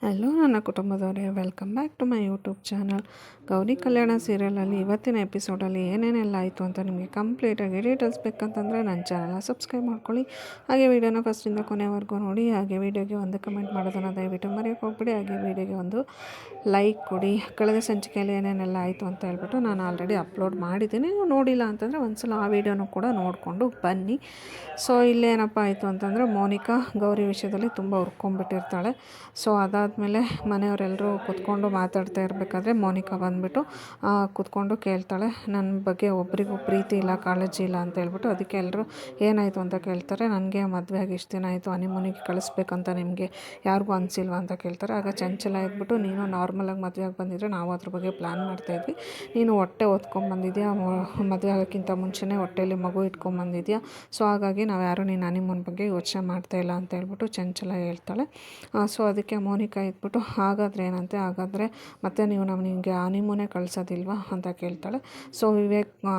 Hello ನನ್ನ ಕುಟುಂಬದವರೇ, welcome back to my YouTube channel. Gauri Kalyana ಸೀರಿಯಲಲ್ಲಿ ಇವತ್ತಿನ ಎಪಿಸೋಡಲ್ಲಿ ಏನೇನೆಲ್ಲ ಆಯಿತು ಅಂತ ನಿಮಗೆ ಕಂಪ್ಲೀಟಾಗಿ ಡೀಟೇಲ್ಸ್ ಬೇಕಂತಂದರೆ ನನ್ನ ಚಾನಲ್ನ ಸಬ್ಸ್ಕ್ರೈಬ್ ಮಾಡ್ಕೊಳ್ಳಿ. ಹಾಗೆ ವಿಡಿಯೋನ ಫಸ್ಟಿಂದ ಕೊನೆವರೆಗೂ ನೋಡಿ. ಹಾಗೆ ವಿಡಿಯೋಗೆ ಒಂದು ಕಮೆಂಟ್ ಮಾಡೋದನ್ನು ದಯವಿಟ್ಟು ಮರೆಯೋಕ್ಕೆ ಹೋಗ್ಬಿಡಿ. ಹಾಗೆ ವಿಡಿಯೋಗೆ ಒಂದು ಲೈಕ್ ಕೊಡಿ. ಕಳೆದ ಸಂಚಿಕೆಯಲ್ಲಿ ಏನೇನೆಲ್ಲ ಆಯಿತು ಅಂತ ಹೇಳ್ಬಿಟ್ಟು ನಾನು ಆಲ್ರೆಡಿ ಅಪ್ಲೋಡ್ ಮಾಡಿದ್ದೀನಿ. ನೀವು ನೋಡಿಲ್ಲ ಅಂತಂದರೆ ಒಂದ್ಸಲ ಆ ವಿಡಿಯೋನೂ ಕೂಡ ನೋಡಿಕೊಂಡು ಬನ್ನಿ. ಸೊ ಇಲ್ಲೇನಪ್ಪ ಆಯಿತು ಅಂತಂದರೆ, ಮೋನಿಕಾ ಗೌರಿ ವಿಷಯದಲ್ಲಿ ತುಂಬ ಹುರ್ಕೊಂಡ್ಬಿಟ್ಟಿರ್ತಾಳೆ. ಸೊ ಅದಾದಮೇಲೆ ಮನೆಯವರೆಲ್ಲರೂ ಕೂತ್ಕೊಂಡು ಮಾತಾಡ್ತಾ ಇರಬೇಕಾದ್ರೆ ಮೋನಿಕಾ ಬಂದುಬಿಟ್ಟು ಕೂತ್ಕೊಂಡು ಕೇಳ್ತಾಳೆ, ನನ್ನ ಬಗ್ಗೆ ಒಬ್ರಿಗೂ ಪ್ರೀತಿ ಇಲ್ಲ, ಕಾಳಜಿ ಇಲ್ಲ ಅಂತ ಹೇಳ್ಬಿಟ್ಟು. ಅದಕ್ಕೆ ಎಲ್ಲರೂ ಏನಾಯಿತು ಅಂತ ಕೇಳ್ತಾರೆ. ನನಗೆ ಮದುವೆ ಆಗಿ ಇಷ್ಟು ದಿನ ಆಯಿತು, ಹನಿಮೂನಿಗೆ ಕಳಿಸ್ಬೇಕಂತ ನಿಮಗೆ ಯಾರಿಗೂ ಅನಿಸಿಲ್ವ ಅಂತ ಕೇಳ್ತಾರೆ. ಆಗ ಚಂಚಲ ಇದ್ಬಿಟ್ಟು, ನೀನು ನಾರ್ಮಲಾಗಿ ಮದುವೆಯಾಗಿ ಬಂದಿದ್ರೆ ನಾವು ಅದ್ರ ಬಗ್ಗೆ ಪ್ಲ್ಯಾನ್ ಮಾಡ್ತಾಯಿದ್ವಿ, ನೀನು ಹೊಟ್ಟೆ ಹೊತ್ಕೊಂಡ್ಬಂದಿದ್ಯಾ, ಮದುವೆ ಆಗೋಕ್ಕಿಂತ ಮುಂಚೆನೇ ಹೊಟ್ಟೆಯಲ್ಲಿ ಮಗು ಇಟ್ಕೊಂಡ್ಬಂದಿದ್ಯಾ, ಸೊ ಹಾಗಾಗಿ ನಾವು ಯಾರೂ ನೀನು ಹನಿಮೂನ್ ಬಗ್ಗೆ ಯೋಚನೆ ಮಾಡ್ತಾಯಿಲ್ಲ ಅಂತ ಹೇಳ್ಬಿಟ್ಟು ಚಂಚಲ ಹೇಳ್ತಾಳೆ. ಸೊ ಅದಕ್ಕೆ ಮೋನಿಕಾ ಇದ್ಬಿಟ್ಟು, ಹಾಗಾದರೆ ಏನಂತೆ, ಹಾಗಾದರೆ ಮತ್ತೆ ನೀವು ನಿಮಗೆ ಹನಿಮೂನೇ ಕಳಿಸೋದಿಲ್ವಾ ಅಂತ ಕೇಳ್ತಾಳೆ. ಸೊ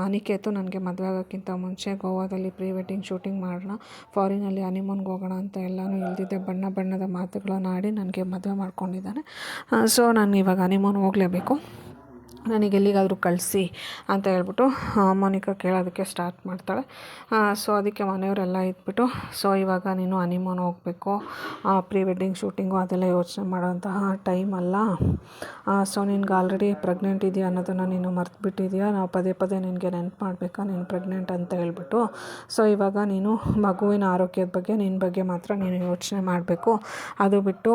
ಅನಿಕೇತು ನನಗೆ ಮದುವೆ ಆಗೋಕ್ಕಿಂತ ಮುಂಚೆ ಗೋವಾದಲ್ಲಿ ಪ್ರೀ ವೆಡ್ಡಿಂಗ್ ಶೂಟಿಂಗ್ ಮಾಡೋಣ, ಫಾರಿನಲ್ಲಿ ಹನಿಮೂನ್ಗೆ ಹೋಗೋಣ ಅಂತ ಎಲ್ಲನೂ ಇಲ್ದಿದ್ದೆ ಬಣ್ಣ ಬಣ್ಣದ ಮಾತುಗಳನ್ನು ಆಡಿ ನನಗೆ ಮದುವೆ ಮಾಡ್ಕೊಂಡಿದ್ದಾನೆ. ಸೊ ನಾನು ಇವಾಗ ಹನಿಮೂನ್ ಹೋಗಲೇಬೇಕು, ನನಗೆ ಎಲ್ಲಿಗಾದರೂ ಕಳಿಸಿ ಅಂತ ಹೇಳ್ಬಿಟ್ಟು ಮೋನಿಕಾ ಕೇಳೋದಕ್ಕೆ ಸ್ಟಾರ್ಟ್ ಮಾಡ್ತಾಳೆ. ಸೊ ಅದಕ್ಕೆ ಮನೆಯವರೆಲ್ಲ ಇದ್ಬಿಟ್ಟು, ಸೊ ಇವಾಗ ನೀನು ಹನಿಮೂನ್ ಹೋಗಬೇಕು, ಪ್ರೀ ವೆಡ್ಡಿಂಗ್ ಶೂಟಿಂಗು ಅದೆಲ್ಲ ಯೋಚನೆ ಮಾಡೋಂತಹ ಟೈಮ್ ಅಲ್ಲ. ಸೊ ನಿನ್ಗೆ ಆಲ್ರೆಡಿ ಪ್ರೆಗ್ನೆಂಟ್ ಇದೆಯಾ ಅನ್ನೋದನ್ನು ನೀನು ಮರ್ತುಬಿಟ್ಟಿದೆಯಾ, ನಾವು ಪದೇ ಪದೇ ನಿನಗೆ ನೆನಪು ಮಾಡಬೇಕಾ ನೀನು ಪ್ರೆಗ್ನೆಂಟ್ ಅಂತ ಹೇಳ್ಬಿಟ್ಟು. ಸೊ ಇವಾಗ ನೀನು ಮಗುವಿನ ಆರೋಗ್ಯದ ಬಗ್ಗೆ, ನಿನ್ನ ಬಗ್ಗೆ ಮಾತ್ರ ನೀನು ಯೋಚನೆ ಮಾಡಬೇಕು. ಅದು ಬಿಟ್ಟು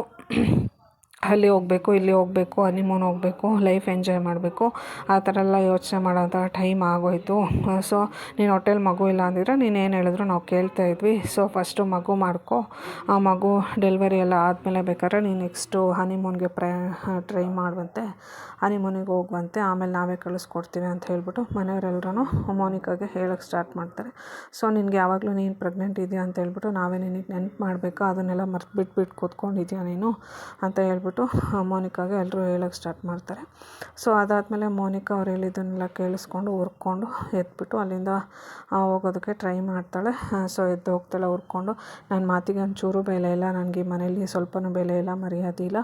ಅಲ್ಲಿ ಹೋಗಬೇಕು, ಇಲ್ಲಿ ಹೋಗಬೇಕು, ಹನಿಮೂನ್ ಹೋಗಬೇಕು, ಲೈಫ್ ಎಂಜಾಯ್ ಮಾಡಬೇಕು, ಆ ಥರ ಎಲ್ಲ ಯೋಚನೆ ಮಾಡೋಂಥ ಟೈಮ್ ಆಗೋಯಿತು. ಸೊ ನೀನು ಹೊಟ್ಟೆಲಿ ಮಗು ಇಲ್ಲ ಅಂದಿದ್ರೆ ನೀನು ಏನು ಹೇಳಿದ್ರು ನಾವು ಕೇಳ್ತಾ ಇದ್ವಿ. ಸೊ ಫಸ್ಟು ಮಗು ಮಾಡ್ಕೊ, ಆ ಮಗು ಡೆಲಿವರಿ ಎಲ್ಲ ಆದಮೇಲೆ ಬೇಕಾದ್ರೆ ನೀನು ನೆಕ್ಸ್ಟು ಹನಿಮೂನ್ಗೆ ಟ್ರೈ ಮಾಡುವಂತೆ, ಹನಿಮೂನಿಗೆ ಹೋಗುವಂತೆ, ಆಮೇಲೆ ನಾವೇ ಕಳಿಸ್ಕೊಡ್ತೀವಿ ಅಂತ ಹೇಳ್ಬಿಟ್ಟು ಮನೆಯವರೆಲ್ಲರೂ ಮೋನಿಕಾಗೆ ಹೇಳೋಕ್ಕೆ ಸ್ಟಾರ್ಟ್ ಮಾಡ್ತಾರೆ. ಸೊ ನಿನಗೆ ಯಾವಾಗಲೂ ನೀನು ಪ್ರೆಗ್ನೆಂಟ್ ಇದೆಯಾ ಅಂತ ಹೇಳ್ಬಿಟ್ಟು ನಾವೇ ನಿನಗೆ ನೆನಪು ಮಾಡಬೇಕಾ, ಅದನ್ನೆಲ್ಲ ಬಿಟ್ಬಿಟ್ಟು ಕೂತ್ಕೊಂಡಿದ್ಯಾ ನೀನು ಅಂತ ಹೇಳ್ಬಿಟ್ಟು ಮೋನಿಕಾಗೆ ಎಲ್ಲರೂ ಹೇಳೋಕ್ಕೆ ಸ್ಟಾರ್ಟ್ ಮಾಡ್ತಾರೆ. ಸೊ ಅದಾದಮೇಲೆ ಮೋನಿಕಾ ಅವ್ರು ಹೇಳಿದ್ದನ್ನೆಲ್ಲ ಕೇಳಿಸ್ಕೊಂಡು ಹುರ್ಕೊಂಡು ಎದ್ಬಿಟ್ಟು ಅಲ್ಲಿಂದ ಹೋಗೋದಕ್ಕೆ ಟ್ರೈ ಮಾಡ್ತಾಳೆ. ಸೊ ಎದ್ದು ಹೋಗ್ತಾಳೆ ಹುರ್ಕೊಂಡು. ನನ್ನ ಮಾತಿಗೆ ಒಂಚೂರು ಬೆಲೆ ಇಲ್ಲ, ನನಗೆ ಮನೇಲಿ ಸ್ವಲ್ಪನೂ ಬೆಲೆ ಇಲ್ಲ, ಮರ್ಯಾದೆ ಇಲ್ಲ,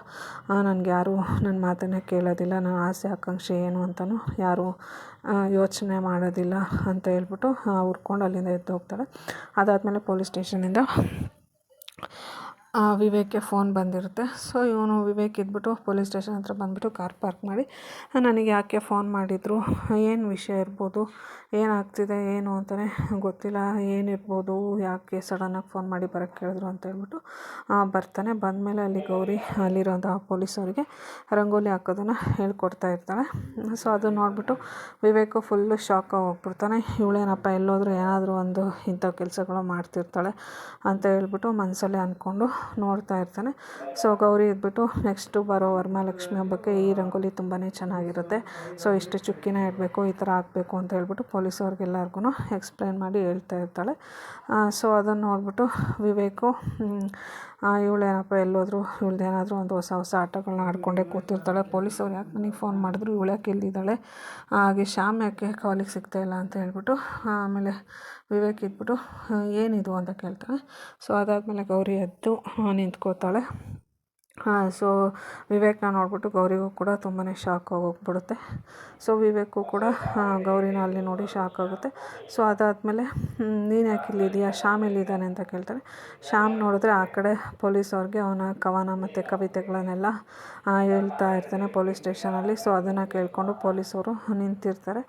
ನನಗೆ ಯಾರೂ ನನ್ನ ಮಾತನ್ನೇ ಕೇಳೋದಿಲ್ಲ, ನನ್ನ ಆಸೆ ಆಕಾಂಕ್ಷೆ ಏನು ಅಂತಲೂ ಯಾರೂ ಯೋಚನೆ ಮಾಡೋದಿಲ್ಲ ಅಂತ ಹೇಳ್ಬಿಟ್ಟು ಹುರ್ಕೊಂಡು ಅಲ್ಲಿಂದ ಎದ್ದು ಹೋಗ್ತಾಳೆ. ಅದಾದಮೇಲೆ ಪೊಲೀಸ್ ಸ್ಟೇಷನಿಂದ ವಿವೇಕ್ಗೆ ಫೋನ್ ಬಂದಿರುತ್ತೆ. ಸೊ ಇವನು ವಿವೇಕ್ ಇದ್ಬಿಟ್ಟು ಪೊಲೀಸ್ ಸ್ಟೇಷನ್ ಹತ್ರ ಬಂದುಬಿಟ್ಟು ಕಾರ್ ಪಾರ್ಕ್ ಮಾಡಿ, ನನಗೆ ಯಾಕೆ ಫೋನ್ ಮಾಡಿದರು, ಏನು ವಿಷಯ ಇರ್ಬೋದು, ಏನಾಗ್ತಿದೆ ಏನು ಅಂತಲೇ ಗೊತ್ತಿಲ್ಲ, ಏನಿರ್ಬೋದು, ಯಾಕೆ ಸಡನ್ನಾಗಿ ಫೋನ್ ಮಾಡಿ ಬರೋಕ್ಕೆ ಕೇಳಿದ್ರು ಅಂತ ಹೇಳ್ಬಿಟ್ಟು ಬರ್ತಾನೆ. ಬಂದಮೇಲೆ ಅಲ್ಲಿ ಗೌರಿ ಅಲ್ಲಿರೋಂಥ ಪೊಲೀಸವರಿಗೆ ರಂಗೋಲಿ ಹಾಕೋದನ್ನು ಹೇಳ್ಕೊಡ್ತಾ ಇರ್ತಾಳೆ. ಸೊ ಅದನ್ನು ನೋಡಿಬಿಟ್ಟು ವಿವೇಕು ಫುಲ್ಲು ಶಾಕಾಗಿ ಹೋಗ್ಬಿಡ್ತಾನೆ. ಇವಳೇನಪ್ಪ ಎಲ್ಲೋದ್ರೂ ಏನಾದರೂ ಒಂದು ಇಂಥ ಕೆಲಸಗಳು ಮಾಡ್ತಿರ್ತಾಳೆ ಅಂತ ಹೇಳ್ಬಿಟ್ಟು ಮನಸ್ಸಲ್ಲೇ ಅಂದ್ಕೊಂಡು ನೋಡ್ತಾ ಇರ್ತಾನೆ. ಸೊ ಗೌರಿ ಇದ್ಬಿಟ್ಟು ನೆಕ್ಸ್ಟು ಬರೋ ವರಮಹಾಲಕ್ಷ್ಮಿ ಹಬ್ಬಕ್ಕೆ ಈ ರಂಗೋಲಿ ತುಂಬಾ ಚೆನ್ನಾಗಿರುತ್ತೆ, ಸೊ ಇಷ್ಟು ಚುಕ್ಕಿನ ಇಡಬೇಕು, ಈ ಥರ ಹಾಕಬೇಕು ಅಂತ ಹೇಳ್ಬಿಟ್ಟು ಪೊಲೀಸವ್ರಿಗೆಲ್ಲರಿಗೂ ಎಕ್ಸ್ಪ್ಲೈನ್ ಮಾಡಿ ಹೇಳ್ತಾ ಇರ್ತಾಳೆ. ಸೊ ಅದನ್ನು ನೋಡಿಬಿಟ್ಟು ವಿವೇಕು, ಇವಳೇನಪ್ಪ ಎಲ್ಲೋದ್ರು, ಇವಳ್ದೇನಾದರೂ ಒಂದು ಹೊಸ ಹೊಸ ಆಟಗಳನ್ನ ಆಡ್ಕೊಂಡೇ ಕೂತಿರ್ತಾಳೆ, ಪೊಲೀಸವ್ರು ಯಾಕೆ ನನಗೆ ಫೋನ್ ಮಾಡಿದ್ರು, ಇವಳು ಯಾಕೆ ಎಲ್ಲಿದ್ದಾಳೆ, ಹಾಗೆ ಶ್ಯಾಮ್ ಯಾಕೆ ಕಾಲಿಗೆ ಸಿಗ್ತಾಯಿಲ್ಲ ಅಂತ ಹೇಳ್ಬಿಟ್ಟು ಆಮೇಲೆ ವಿವೇಕ್ ಇದ್ಬಿಟ್ಟು ಏನಿದು ಅಂತ ಕೇಳ್ತಾಳೆ. ಸೊ ಅದಾದಮೇಲೆ ಗೌರಿ ಎದ್ದು ನಿಂತ್ಕೋತಾಳೆ. ಸೊ ವಿವೇಕ್ನ ನೋಡಿಬಿಟ್ಟು ಗೌರಿಗೂ ಕೂಡ ತುಂಬಾ ಶಾಕ್ ಆಗೋಗ್ಬಿಡುತ್ತೆ. ಸೊ ವಿವೇಕು ಕೂಡ ಗೌರಿನ ಅಲ್ಲಿ ನೋಡಿ ಶಾಕ್ ಆಗುತ್ತೆ. ಸೊ ಅದಾದಮೇಲೆ ನೀನು ಯಾಕೆ ಇಲ್ಲಿದೆಯಾ, ಶ್ಯಾಮ್ ಎಲ್ಲಿದ್ದಾನೆ ಅಂತ ಕೇಳ್ತಾರೆ. ಶ್ಯಾಮ್ ನೋಡಿದ್ರೆ ಆ ಕಡೆ ಪೊಲೀಸವ್ರಿಗೆ ಅವನ ಕವನ ಮತ್ತು ಕವಿತೆಗಳನ್ನೆಲ್ಲ ಹೇಳ್ತಾ ಇರ್ತಾನೆ ಪೊಲೀಸ್ ಸ್ಟೇಷನಲ್ಲಿ. ಸೊ ಅದನ್ನು ಕೇಳಿಕೊಂಡು ಪೊಲೀಸವರು ನಿಂತಿರ್ತಾರೆ.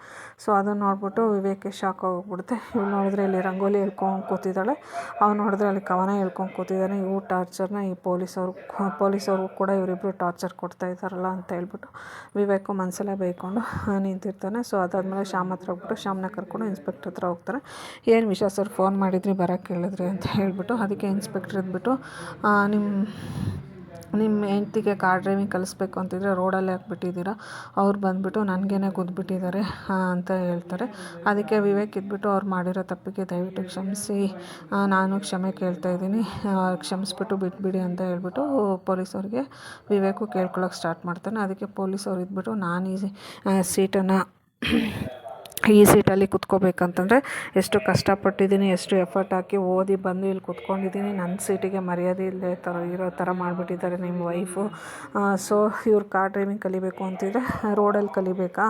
ಸೊ ಅದನ್ನು ನೋಡಿಬಿಟ್ಟು ವಿವೇಕ್ಗೆ ಶಾಕ್ ಆಗೋಗ್ಬಿಡುತ್ತೆ. ಇವಳು ನೋಡಿದ್ರೆ ಇಲ್ಲಿ ರಂಗೋಲಿ ಹೇಳ್ಕೊಂಡು ಕೂತಿದ್ದಾಳೆ, ಅವ್ನು ನೋಡಿದ್ರೆ ಅಲ್ಲಿ ಕವನ ಹೇಳ್ಕೊಂಡು ಕೂತಿದ್ದಾನೆ, ಇವು ಟಾರ್ಚರ್ನ ಈ ಪೊಲೀಸವ್ರಿಗೂ ಕೂಡ ಇವರಿಬ್ಬರು ಟಾರ್ಚರ್ ಕೊಡ್ತಾ ಇದ್ದಾರಲ್ಲ ಅಂತ ಹೇಳ್ಬಿಟ್ಟು ವಿವೇಕು ಮನಸ್ಸಲ್ಲೇ ಬೈಕೊಂಡು ನಿಂತಿರ್ತಾನೆ. ಸೊ ಅದಾದಮೇಲೆ ಶ್ಯಾಮ್ ಹತ್ರ ಹೋಗ್ಬಿಟ್ಟು ಶ್ಯಾಮ್ನ ಕರ್ಕೊಂಡು ಇನ್ಸ್ಪೆಕ್ಟರ್ ಹತ್ರ ಹೋಗ್ತಾರೆ. ಏನು ವಿಷಯ ಸರ್, ಫೋನ್ ಮಾಡಿದ್ರಿ, ಬರೋಕ್ಕೆ ಹೇಳಿದ್ರಿ ಅಂತ ಹೇಳ್ಬಿಟ್ಟು. ಅದಕ್ಕೆ ಇನ್ಸ್ಪೆಕ್ಟರ್ ಇದ್ಬಿಟ್ಟು, ನಿಮ್ಮ ಹೆಂಡ್ತಿಗೆ ಕಾರ್ ಡ್ರೈವಿಂಗ್ ಕಲಿಸ್ಬೇಕು ಅಂತಿದ್ರೆ ರೋಡಲ್ಲೇ ಹಾಕ್ಬಿಟ್ಟಿದ್ದೀರಾ, ಅವ್ರು ಬಂದುಬಿಟ್ಟು ನನಗೇನೆ ಗುದ್ದುಬಿಟ್ಟಿದ್ದಾರೆ ಅಂತ ಹೇಳ್ತಾರೆ. ಅದಕ್ಕೆ ವಿವೇಕ್ ಇದ್ಬಿಟ್ಟು ಅವ್ರು ಮಾಡಿರೋ ತಪ್ಪಿಗೆ ದಯವಿಟ್ಟು ಕ್ಷಮಿಸಿ, ನಾನು ಕ್ಷಮೆ ಕೇಳ್ತಾ ಇದ್ದೀನಿ, ಕ್ಷಮಿಸ್ಬಿಟ್ಟು ಬಿಟ್ಬಿಡಿ ಅಂತ ಹೇಳ್ಬಿಟ್ಟು ಪೊಲೀಸವ್ರಿಗೆ ವಿವೇಕು ಕೇಳ್ಕೊಳ್ಳೋಕೆ ಸ್ಟಾರ್ಟ್ ಮಾಡ್ತಾನೆ. ಅದಕ್ಕೆ ಪೊಲೀಸವ್ರು ಇದ್ಬಿಟ್ಟು, ನಾನು ಈ ಸೀಟನ್ನು ಈ ಸೀಟಲ್ಲಿ ಕುತ್ಕೋಬೇಕಂತಂದರೆ ಎಷ್ಟು ಕಷ್ಟಪಟ್ಟಿದ್ದೀನಿ, ಎಷ್ಟು ಎಫರ್ಟ್ ಹಾಕಿ ಓದಿ ಬಂದು ಇಲ್ಲಿ ಕುತ್ಕೊಂಡಿದ್ದೀನಿ. ನನ್ನ ಸೀಟಿಗೆ ಮರ್ಯಾದೆ ಇಲ್ಲದೆ ಇರೋ ಥರ ಮಾಡಿಬಿಟ್ಟಿದ್ದಾರೆ ನಿಮ್ಮ ವೈಫು. ಸೊ ಇವ್ರು ಕಾರ್ ಡ್ರೈವಿಂಗ್ ಕಲಿಬೇಕು ಅಂತಿದ್ರೆ ರೋಡಲ್ಲಿ ಕಲಿಬೇಕಾ,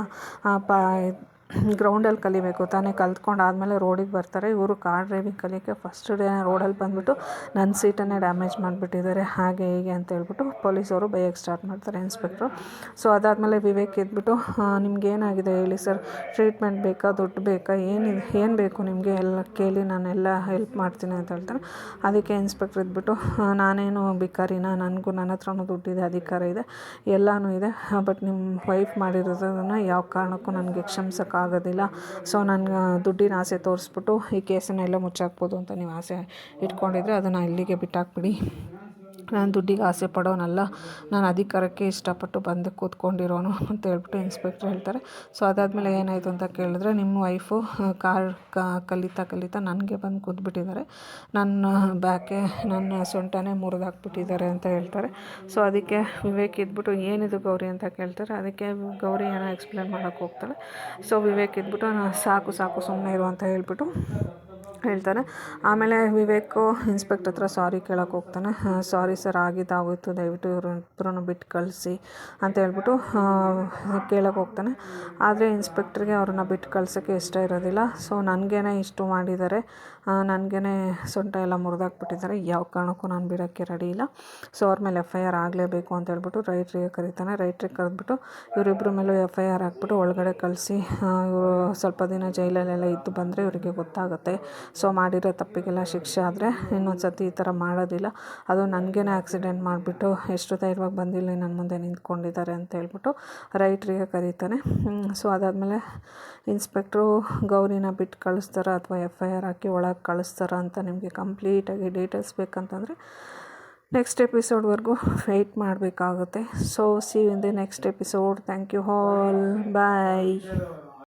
ಗ್ರೌಂಡಲ್ಲಿ ಕಲಿಬೇಕು ತಾನೇ. ಕಲ್ತ್ಕೊಂಡಾದಮೇಲೆ ರೋಡಿಗೆ ಬರ್ತಾರೆ. ಇವರು ಕಾರ್ ಡ್ರೈವಿಂಗ್ ಕಲಿಯೋಕ್ಕೆ ಫಸ್ಟ್ ಡೇ ರೋಡಲ್ಲಿ ಬಂದುಬಿಟ್ಟು ನನ್ನ ಸೀಟನ್ನೇ ಡ್ಯಾಮೇಜ್ ಮಾಡಿಬಿಟ್ಟಿದ್ದಾರೆ, ಹಾಗೆ ಹೀಗೆ ಅಂತ ಹೇಳ್ಬಿಟ್ಟು ಪೊಲೀಸವರು ಬೈಯೋಕ್ಕೆ ಸ್ಟಾರ್ಟ್ ಮಾಡ್ತಾರೆ, ಇನ್ಸ್ಪೆಕ್ಟ್ರು. ಸೊ ಅದಾದಮೇಲೆ ವಿವೇಕ್ ಎದ್ಬಿಟ್ಟು ನಿಮ್ಗೇನಾಗಿದೆ ಹೇಳಿ ಸರ್, ಟ್ರೀಟ್ಮೆಂಟ್ ಬೇಕಾ, ದುಡ್ಡು ಬೇಕಾ, ಏನು ಬೇಕು ನಿಮಗೆ, ಎಲ್ಲ ಕೇಳಿ ನಾನೆಲ್ಲ ಹೆಲ್ಪ್ ಮಾಡ್ತೀನಿ ಅಂತ ಹೇಳ್ತಾರೆ. ಅದಕ್ಕೆ ಇನ್ಸ್ಪೆಕ್ಟ್ರ್ ಇದ್ಬಿಟ್ಟು ನಾನೇನು ಭಿಕಾರಿನ, ನನ್ನ ಹತ್ರನೂ ದುಡ್ಡಿದೆ, ಅಧಿಕಾರ ಇದೆ, ಎಲ್ಲನೂ ಇದೆ, ಬಟ್ ನಿಮ್ಮ ವೈಫ್ ಮಾಡಿರೋದನ್ನು ಯಾವ ಕಾರಣಕ್ಕೂ ನನಗೆ ಕ್ಷಮಿಸೋಕ್ಕಾಗೋದಿಲ್ಲ. ಸೊ ನನಗೆ ದುಡ್ಡಿನ ಆಸೆ ತೋರಿಸ್ಬಿಟ್ಟು ಈ ಕೇಸನ್ನೆಲ್ಲ ಮುಚ್ಚಾಕ್ಬೋದು ಅಂತ ನೀವು ಆಸೆ ಇಟ್ಕೊಂಡಿದ್ರೆ ಅದನ್ನು ಇಲ್ಲಿಗೆ ಬಿಟ್ಟಾಕ್ಬಿಡಿ. ನಾನು ದುಡ್ಡಿಗೆ ಆಸೆ ಪಡೋನಲ್ಲ, ನಾನು ಅಧಿಕಾರಕ್ಕೆ ಇಷ್ಟಪಟ್ಟು ಬಂದು ಕೂತ್ಕೊಂಡಿರೋನು ಅಂತ ಹೇಳ್ಬಿಟ್ಟು ಇನ್ಸ್ಪೆಕ್ಟ್ರ್ ಹೇಳ್ತಾರೆ. ಸೊ ಅದಾದಮೇಲೆ ಏನಾಯಿತು ಅಂತ ಕೇಳಿದ್ರೆ, ನಿಮ್ಮ ವೈಫು ಕಾರ್ ಕಲಿತಾ ನನಗೆ ಬಂದು ಕೂತ್ಬಿಟ್ಟಿದ್ದಾರೆ, ನನ್ನ ಸೊಂಟನೇ ಮುರಿದಾಕ್ಬಿಟ್ಟಿದ್ದಾರೆ ಅಂತ ಹೇಳ್ತಾರೆ. ಸೊ ಅದಕ್ಕೆ ವಿವೇಕ್ ಇದ್ಬಿಟ್ಟು ಏನಿದು ಗೌರಿ ಅಂತ ಕೇಳ್ತಾರೆ. ಅದಕ್ಕೆ ಗೌರಿ ಏನೋ ಎಕ್ಸ್ಪ್ಲೇನ್ ಮಾಡೋಕ್ಕೆ ಹೋಗ್ತಾಳೆ. ಸೊ ವಿವೇಕ್ ಇದ್ಬಿಟ್ಟು ಸಾಕು ಸುಮ್ಮನೆ ಇರು ಅಂತ ಹೇಳ್ಬಿಟ್ಟು ಹೇಳ್ತಾನೆ. ಆಮೇಲೆ ವಿವೇಕು ಇನ್ಸ್ಪೆಕ್ಟರ್ ಹತ್ರ ಸಾರಿ ಕೇಳೋಕ್ಕೆ ಹೋಗ್ತಾನೆ. ಸಾರಿ ಸರ್, ಆಗಿದ್ದಾಗೋಯ್ತು, ದಯವಿಟ್ಟು ಇವ್ರಿಬ್ಬರನ್ನು ಬಿಟ್ಟು ಕಳಿಸಿ ಅಂತ ಹೇಳ್ಬಿಟ್ಟು ಕೇಳೋಕ್ಕೆ ಹೋಗ್ತಾನೆ. ಆದರೆ ಇನ್ಸ್ಪೆಕ್ಟ್ರಿಗೆ ಅವ್ರನ್ನ ಬಿಟ್ಟು ಕಳ್ಸೋಕ್ಕೆ ಇಷ್ಟ ಇರೋದಿಲ್ಲ. ಸೊ ನನಗೇನೆ ಇಷ್ಟು ಮಾಡಿದ್ದಾರೆ, ನನಗೇನೆ ಸೊಂಟ ಎಲ್ಲ ಮುರಿದಾಕ್ಬಿಟ್ಟಿದ್ದಾರೆ, ಯಾವ ಕಾರಣಕ್ಕೂ ನಾನು ಬಿಡೋಕ್ಕೆ ರೆಡಿ ಇಲ್ಲ. ಸೊ ಅವ್ರ ಮೇಲೆ FIR ಆಗಲೇಬೇಕು ಅಂತ ಹೇಳ್ಬಿಟ್ಟು ರೈಟ್ರಿಗೆ ಕರೀತಾನೆ. ರೈಟ್ರಿಗೆ ಕರೆದ್ಬಿಟ್ಟು ಇವರಿಬ್ಬರ ಮೇಲೂ FIR ಹಾಕ್ಬಿಟ್ಟು ಒಳಗಡೆ ಕಳಿಸಿ, ಇವರು ಸ್ವಲ್ಪ ದಿನ ಜೈಲಲ್ಲೆಲ್ಲ ಇದ್ದು ಬಂದರೆ ಇವರಿಗೆ ಗೊತ್ತಾಗುತ್ತೆ. ಸೊ ಮಾಡಿರೋ ತಪ್ಪಿಗೆಲ್ಲ ಶಿಕ್ಷೆ ಆದರೆ ಇನ್ನೊಂದು ಸರ್ತಿ ಈ ಥರ ಮಾಡೋದಿಲ್ಲ. ಅದು ನನಗೇನೆ ಆಕ್ಸಿಡೆಂಟ್ ಮಾಡಿಬಿಟ್ಟು ಎಷ್ಟು ಧೈರ್ಯವಾಗಿ ಬಂದಿಲ್ಲ ನನ್ನ ಮುಂದೆ ನಿಂತ್ಕೊಂಡಿದ್ದಾರೆ ಅಂತ ಹೇಳ್ಬಿಟ್ಟು ರೈಟ್ರಿಗೆ ಕರೀತಾನೆ. ಸೊ ಅದಾದಮೇಲೆ ಇನ್ಸ್ಪೆಕ್ಟ್ರು ಗೌರಿನ ಬಿಟ್ಟು ಕಳಿಸ್ತಾರ ಅಥವಾ FIR ಹಾಕಿ ಒಳಗೆ ಕಳಿಸ್ತಾರ ಅಂತ ನಿಮಗೆ ಕಂಪ್ಲೀಟಾಗಿ ಡೀಟೇಲ್ಸ್ ಬೇಕಂತಂದರೆ ನೆಕ್ಸ್ಟ್ ಎಪಿಸೋಡ್ವರೆಗೂ ವೆಯ್ಟ್ ಮಾಡಬೇಕಾಗುತ್ತೆ. So see you in the next episode. Thank you all, bye.